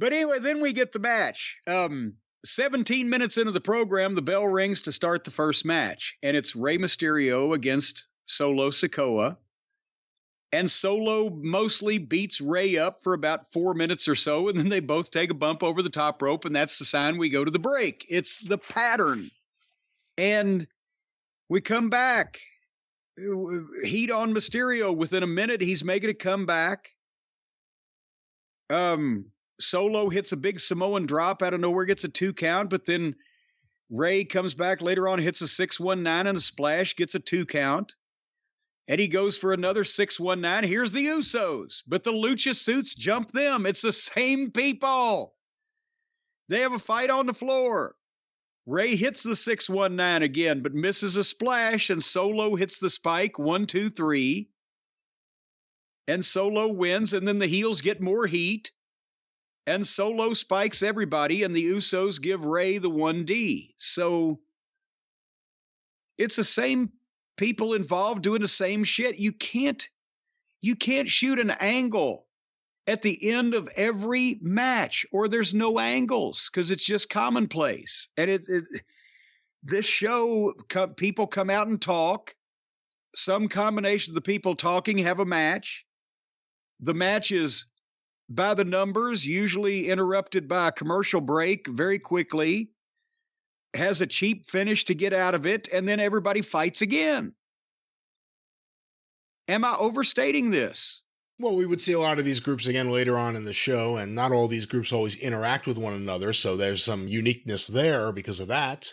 But anyway, then we get the match. 17 minutes into the program, the bell rings to start the first match. And it's Rey Mysterio against Solo Sikoa. And Solo mostly beats Rey up for about 4 minutes or so. And then they both take a bump over the top rope. And that's the sign we go to the break. It's the pattern. And we come back. Heat on Mysterio. Within a minute, he's making a comeback. Solo hits a big Samoan drop out of nowhere, gets a 2 count, but then Rey comes back later on, hits a 619 and a splash, gets a 2 count. And he goes for another 619. Here's the Usos, but the Lucha Suits jump them. It's the same people. They have a fight on the floor. Rey hits the 619 again, but misses a splash, and Solo hits the spike, 1, 2, 3. And Solo wins, and then the heels get more heat. And Solo spikes everybody, and the Usos give Rey the 1D. So it's the same people involved doing the same shit. You can't shoot an angle at the end of every match, or there's no angles because it's just commonplace. And this show, people come out and talk. Some combination of the people talking have a match. The match is by the numbers, usually interrupted by a commercial break very quickly, has a cheap finish to get out of it, and then everybody fights again. Am I overstating this? Well, we would see a lot of these groups again later on in the show, and not all these groups always interact with one another, so there's some uniqueness there because of that.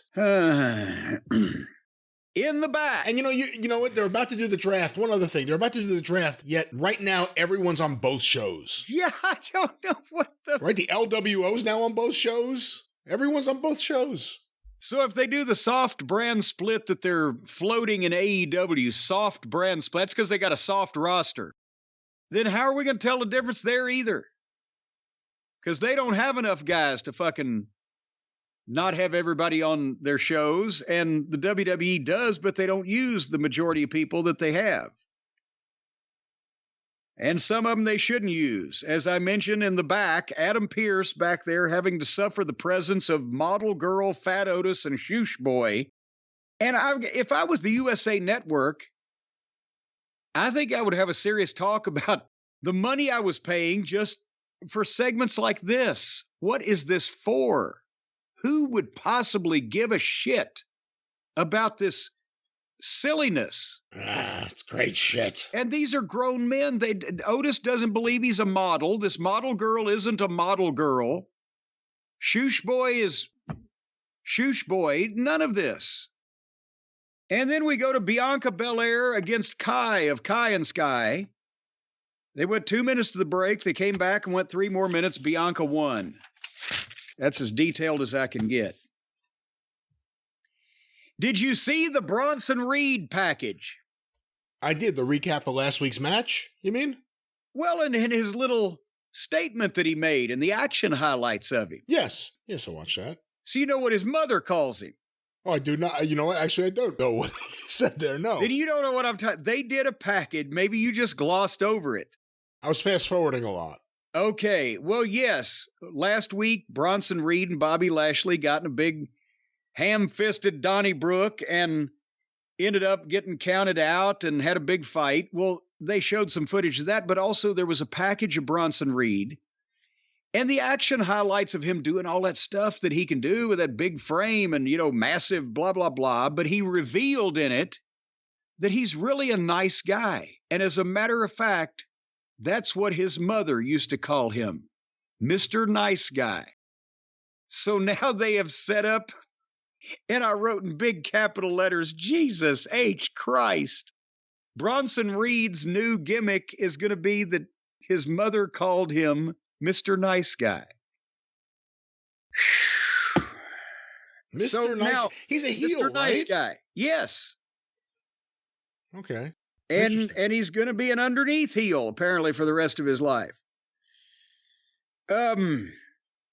In the back. And you know what? They're about to do the draft. One other thing. They're about to do the draft, yet right now everyone's on both shows. Yeah, I don't know what the... Right? The LWO's now on both shows. Everyone's on both shows. So if they do the soft brand split that they're floating in AEW, soft brand split, that's because they got a soft roster. Then how are we going to tell the difference there either? Because they don't have enough guys to fucking not have everybody on their shows, and the WWE does, but they don't use the majority of people that they have. And some of them they shouldn't use. As I mentioned in the back, Adam Pearce back there having to suffer the presence of Model Girl, Fat Otis, and Shoosh Boy. And if I was the USA Network, I think I would have a serious talk about the money I was paying just for segments like this. What is this for? Who would possibly give a shit about this silliness? It's great shit. And these are grown men. Otis doesn't believe he's a model. This model girl isn't a model girl. Shoosh Boy is Shoosh Boy. None of this. And then we go to Bianca Belair against Kai of Kai and Sky. They went 2 minutes to the break. They came back and went 3 more minutes. Bianca won. That's as detailed as I can get. Did you see the Bronson Reed package? I did. The recap of last week's match, you mean? Well, in his little statement that he made and the action highlights of him. Yes. Yes, I watched that. So you know what his mother calls him. Oh, I do not. You know what? Actually, I don't know what he said there. No. Then you don't know what I'm talking. They did a package. Maybe you just glossed over it. I was fast forwarding a lot. Okay. Well, yes. Last week, Bronson Reed and Bobby Lashley got in a big ham-fisted Donnybrook and ended up getting counted out and had a big fight. Well, they showed some footage of that, but also there was a package of Bronson Reed and the action highlights of him doing all that stuff that he can do with that big frame and, massive blah, blah, blah. But he revealed in it that he's really a nice guy. And as a matter of fact, that's what his mother used to call him, Mr. Nice Guy. So now they have set up, and I wrote in big capital letters, Jesus H. Christ. Bronson Reed's new gimmick is going to be that his mother called him Mr. Nice Guy. Mr. So Nice. now, he's a heel, Mr. Nice right? Guy. Yes. Okay. And he's going to be an underneath heel, apparently, for the rest of his life.